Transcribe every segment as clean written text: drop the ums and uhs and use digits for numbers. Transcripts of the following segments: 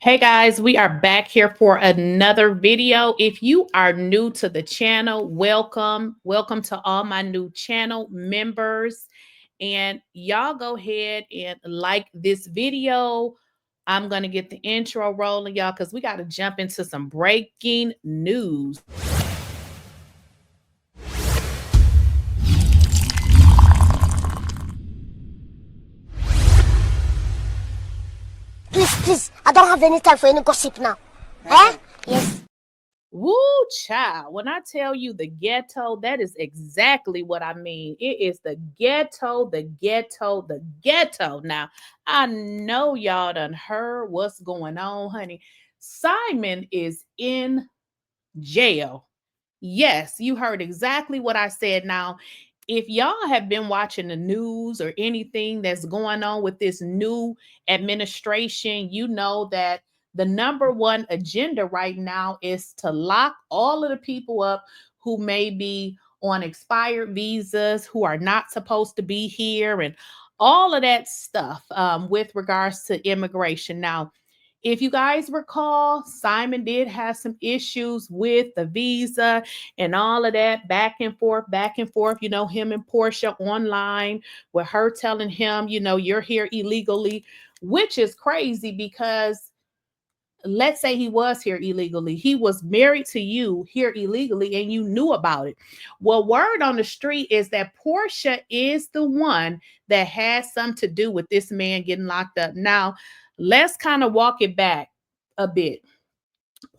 Hey guys, we are back here for another video. If you are new to the channel, welcome. Welcome to all my new channel members. And y'all go ahead and like this video. I'm going to get the intro rolling, y'all, because we got to jump into some breaking news. Please, I don't have any time for any gossip now. Eh? Yes. Woo, child. When I tell you the ghetto, that is exactly what I mean. It is the ghetto, the ghetto, the ghetto. Now, I know y'all done heard what's going on, honey. Simon is in jail. Yes, you heard exactly what I said. Now, if y'all have been watching the news or anything that's going on with this new administration, you know that the number one agenda right now is to lock all of the people up who may be on expired visas, who are not supposed to be here, and all of that stuff with regards to immigration. Now, if you guys recall, Simon did have some issues with the visa and all of that back and forth, back and forth. You know, him and Porsha online with her telling him, you know, you're here illegally, which is crazy because let's say he was here illegally. He was married to you here illegally and you knew about it. Well, word on the street is that Porsha is the one that has something to do with this man getting locked up. Now, let's kind of walk it back a bit.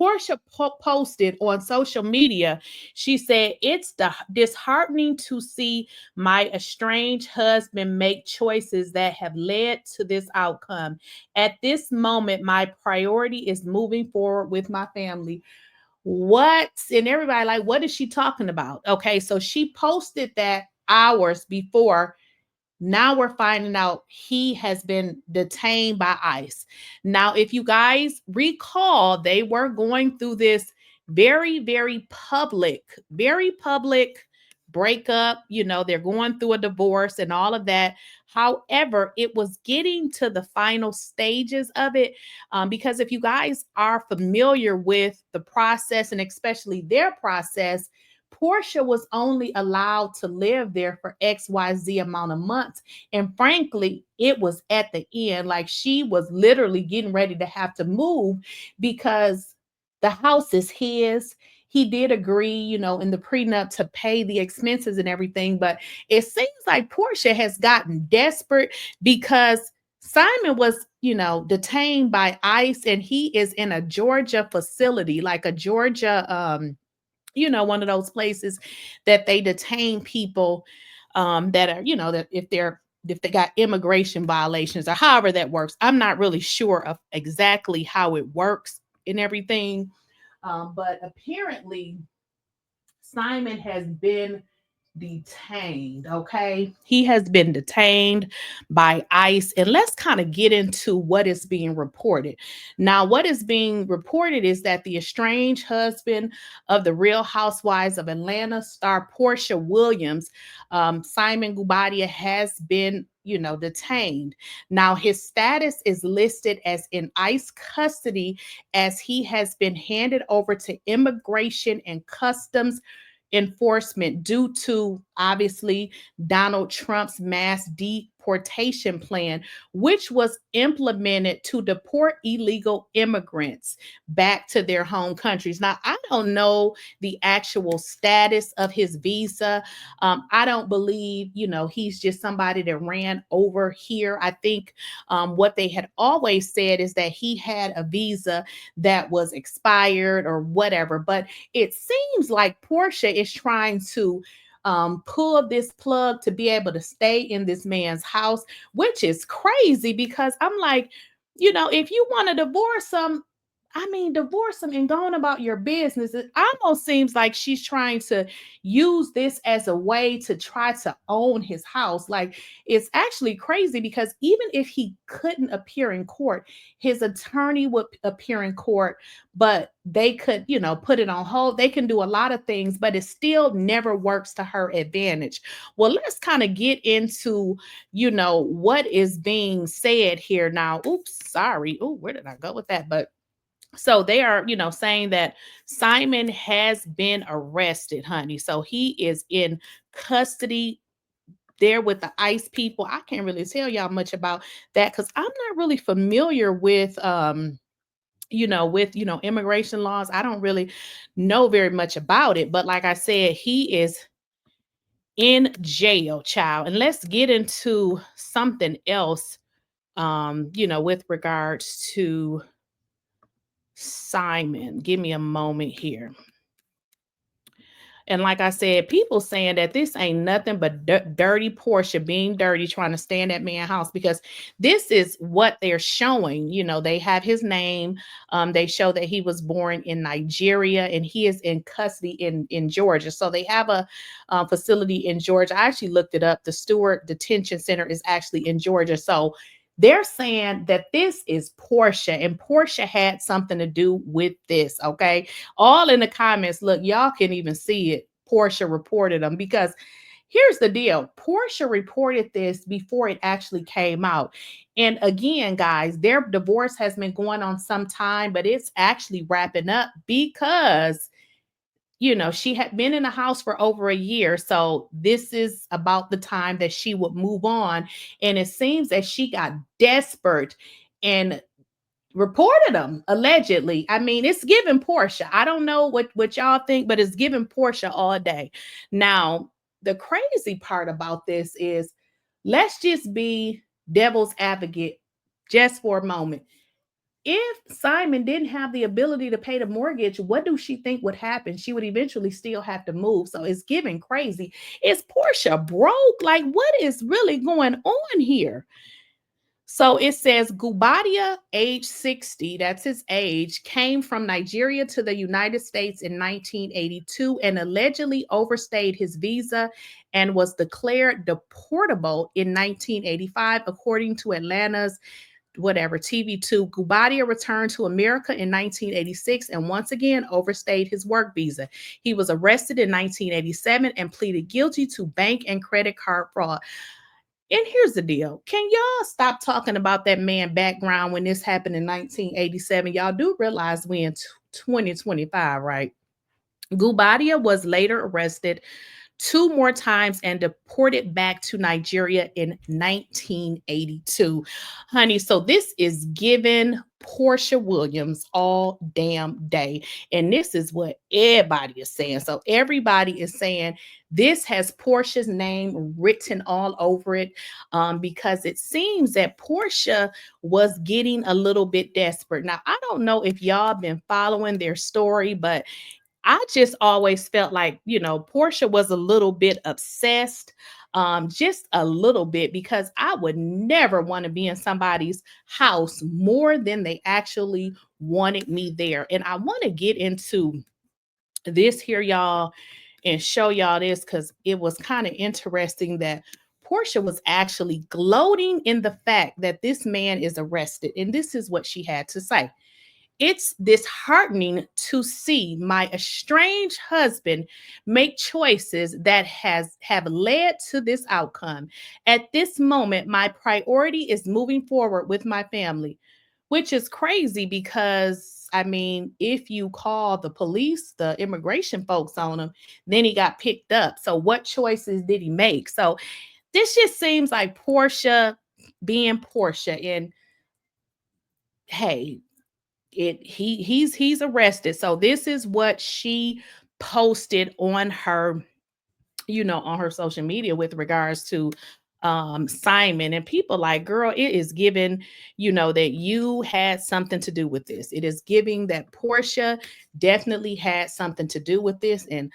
Porsha posted on social media, she said, it's disheartening to see my estranged husband make choices that have led to this outcome. At this moment, my priority is moving forward with my family. What? And everybody like, what is she talking about? Okay, so she posted that hours before. Now we're finding out he has been detained by ICE. Now, if you guys recall, they were going through this very public breakup. You know, they're going through a divorce and all of that. However, it was getting to the final stages of it because if you guys are familiar with the process and especially their process, Porsha was only allowed to live there for XYZ amount of months. And frankly, it was at the end. Like she was literally getting ready to have to move because the house is his. He did agree, you know, in the prenup to pay the expenses and everything. But it seems like Porsha has gotten desperate because Simon was, you know, detained by ICE and he is in a Georgia facility, like a Georgia you know, one of those places that they detain people that are, you know, that if they got immigration violations or however that works. I'm not really sure of exactly how it works and everything. But apparently Simon has been detained. Okay. He has been detained by ICE. And let's kind of get into what is being reported. Now, what is being reported is that the estranged husband of the Real Housewives of Atlanta star Porsha Williams, Simon Guobadia, has been, you know, detained. Now, his status is listed as in ICE custody as he has been handed over to Immigration and Customs enforcement due to obviously Donald Trump's mass deportation plan, which was implemented to deport illegal immigrants back to their home countries. Now, I don't know the actual status of his visa. I don't believe, you know, he's just somebody that ran over here. I think what they had always said is that he had a visa that was expired or whatever. But it seems like Porsha is trying to pull this plug to be able to stay in this man's house, which is crazy because I'm like, you know, if you want to divorce him, I mean, divorce him and go on about your business. It almost seems like she's trying to use this as a way to try to own his house. Like, it's actually crazy because even if he couldn't appear in court, his attorney would appear in court, but they could, put it on hold. They can do a lot of things, but it still never works to her advantage. Well, let's kind of get into, what is being said here now. Oops, sorry. Oh, where did I go with that? But so they are, saying that Simon has been arrested, honey. So he is in custody there with the ICE people. I can't really tell y'all much about that because I'm not really familiar with immigration laws. I don't really know very much about it. But like I said, he is in jail, child. And let's get into something else, with regards to Simon. Give me a moment here. And like I said, people saying that this ain't nothing but dirty Porsha being dirty, trying to stay in that man's house, because this is what they're showing. They have his name. They show that he was born in Nigeria and he is in custody in Georgia. So they have a facility in Georgia. I actually looked it up. The Stewart Detention Center is actually in Georgia. So they're saying that this is Porsha and Porsha had something to do with this. Okay. All in the comments. Look, y'all can even see it. Porsha reported them because here's the deal. Porsha reported this before it actually came out. And again, guys, their divorce has been going on some time, but it's actually wrapping up because she had been in the house for over a year. So this is about the time that she would move on. And it seems that she got desperate and reported them allegedly. I mean, it's giving Porsha. I don't know what y'all think, but it's giving Porsha all day. Now, the crazy part about this is, let's just be devil's advocate just for a moment. If Simon didn't have the ability to pay the mortgage, what do she think would happen? She would eventually still have to move. So it's giving crazy. Is Porsha broke? Like, what is really going on here? So it says Guobadia, age 60, that's his age, came from Nigeria to the United States in 1982 and allegedly overstayed his visa and was declared deportable in 1985, according to Atlanta's TV2. Guobadia returned to America in 1986 and once again overstayed his work visa. He was arrested in 1987 and pleaded guilty to bank and credit card fraud. And here's the deal. Can y'all stop talking about that man background when this happened in 1987? Y'all do realize we in 2025, right? Guobadia was later arrested 2 more times and deported back to Nigeria in 1982. Honey, so this is given Porsha Williams all damn day. And this is what everybody is saying. So everybody is saying this has Porsha's name written all over it, because it seems that Porsha was getting a little bit desperate. Now, I don't know if y'all been following their story, but I just always felt like, Porsha was a little bit obsessed, just a little bit, because I would never want to be in somebody's house more than they actually wanted me there. And I want to get into this here, y'all, and show y'all this because it was kind of interesting that Porsha was actually gloating in the fact that this man is arrested. And this is what she had to say. It's disheartening to see my estranged husband make choices that have led to this outcome. At this moment, my priority is moving forward with my family, which is crazy because, I mean, if you call the police, the immigration folks on him, then he got picked up. So what choices did he make? So this just seems like Porsha being Porsha. And hey, he's arrested. So this is what she posted on her, on her social media with regards to Simon. And people like, girl, it is given, that you had something to do with this. It is giving that Porsha definitely had something to do with this. And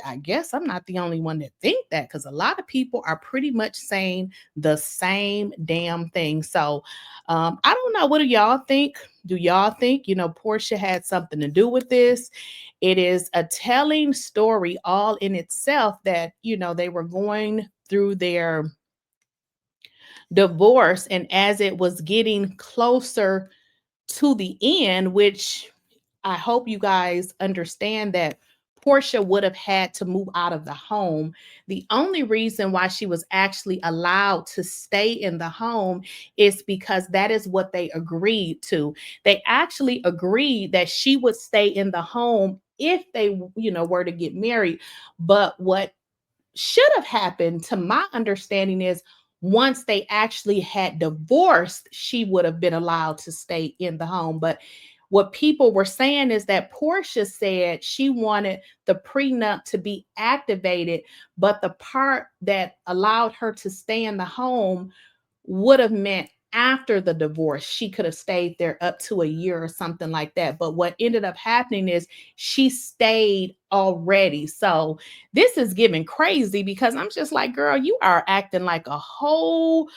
I guess I'm not the only one that think that, because a lot of people are pretty much saying the same damn thing. So I don't know. What do y'all think? Do y'all think, Porsha had something to do with this? It is a telling story all in itself that, they were going through their divorce. And as it was getting closer to the end, which I hope you guys understand that Porsha would have had to move out of the home. The only reason why she was actually allowed to stay in the home is because that is what they agreed to. They actually agreed that she would stay in the home if they, were to get married. But what should have happened, to my understanding, is once they actually had divorced, she would have been allowed to stay in the home. But what people were saying is that Porsha said she wanted the prenup to be activated, but the part that allowed her to stay in the home would have meant after the divorce, she could have stayed there up to a year or something like that. But what ended up happening is she stayed already. So this is giving crazy, because I'm just like, girl, you are acting like a whole,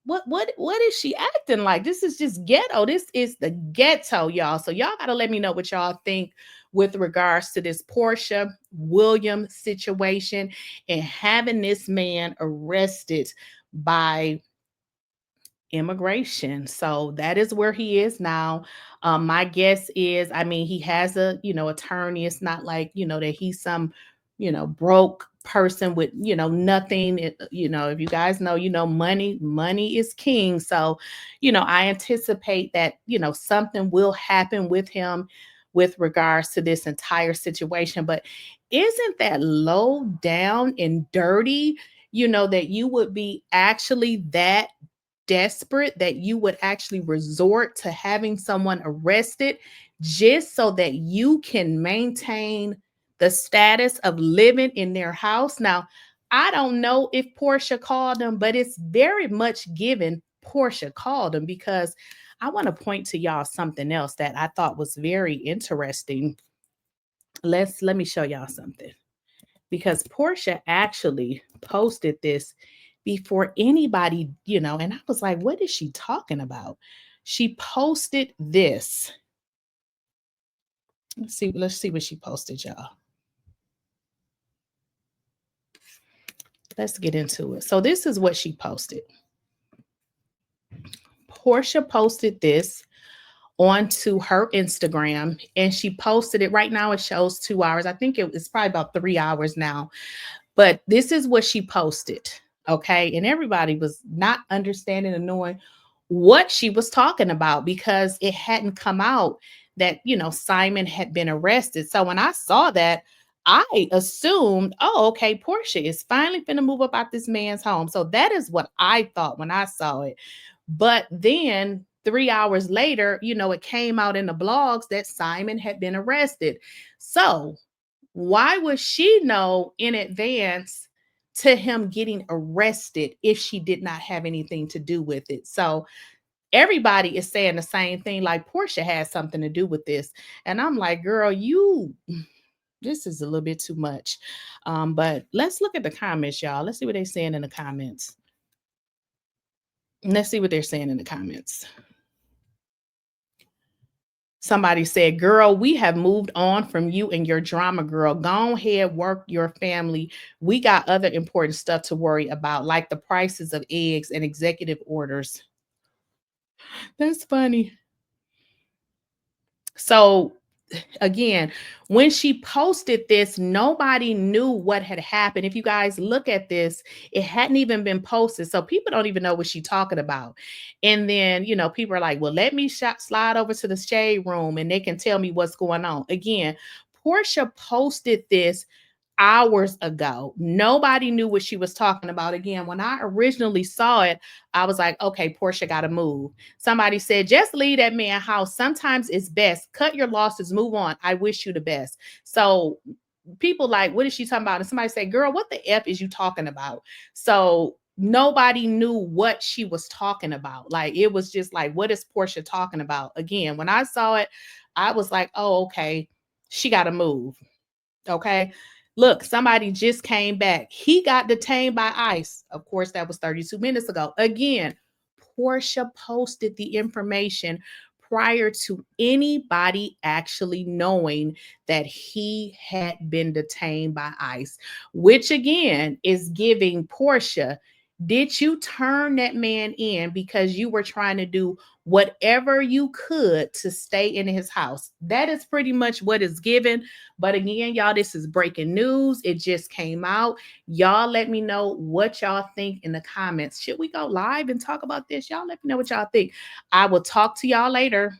what is she acting like? This is just ghetto. This is the ghetto, y'all. So y'all got to let me know what y'all think with regards to this Porsha Williams situation and having this man arrested by immigration. So that is where he is now. My guess is, I mean, he has a, attorney. It's not like, that he's some, broke person with, nothing. If you guys know, money is king. So, I anticipate that, something will happen with him with regards to this entire situation. But isn't that low down and dirty, that you would be actually that desperate that you would actually resort to having someone arrested just so that you can maintain the status of living in their house? Now, I don't know if Porsha called him, but it's very much given Porsha called him, because I want to point to y'all something else that I thought was very interesting. Let me show y'all something, because Porsha actually posted this before anybody, and I was like, what is she talking about? She posted this. Let's see what she posted, y'all. Let's get into it. So this is what she posted. Porsha posted this onto her Instagram, and she posted it. Right now it shows 2 hours. I think it's probably about 3 hours now. But this is what she posted. Okay. And everybody was not understanding and knowing what she was talking about, because it hadn't come out that, Simon had been arrested. So when I saw that, I assumed, oh, okay, Porsha is finally going to move up out this man's home. So that is what I thought when I saw it. But then 3 hours later, it came out in the blogs that Simon had been arrested. So why would she know in advance to him getting arrested if she did not have anything to do with it? So everybody is saying the same thing, like Porsha has something to do with this. And I'm like, girl, this is a little bit too much. But let's look at the comments, y'all. Let's see what they're saying in the comments. Let's see what they're saying in the comments. Somebody said, girl, we have moved on from you and your drama, girl. Go ahead, work your family. We got other important stuff to worry about, like the prices of eggs and executive orders. That's funny. So again, when she posted this, nobody knew what had happened. If you guys look at this, it hadn't even been posted. So people don't even know what she's talking about. And then, people are like, well, let me slide over to the shade room and they can tell me what's going on. Again, Porsha posted this hours ago. Nobody knew what she was talking about. Again, when I originally saw it, I was like, okay, Porsha got to move. Somebody said, just leave that man house. Sometimes it's best. Cut your losses, move on. I wish you the best. So people like, what is she talking about? And somebody said, girl, what the F is you talking about? So nobody knew what she was talking about. Like, it was just like, what is Porsha talking about? Again, when I saw it, I was like, oh, okay, she got to move. Okay. Look, somebody just came back. He got detained by ICE. Of course, that was 32 minutes ago. Again, Porsha posted the information prior to anybody actually knowing that he had been detained by ICE, which again is giving Porsha, did you turn that man in because you were trying to do whatever you could to stay in his house? That is pretty much what is given. But again, y'all, this is breaking news. It just came out. Y'all let me know what y'all think in the comments. Should we go live and talk about this? Y'all let me know what y'all think. I will talk to y'all later.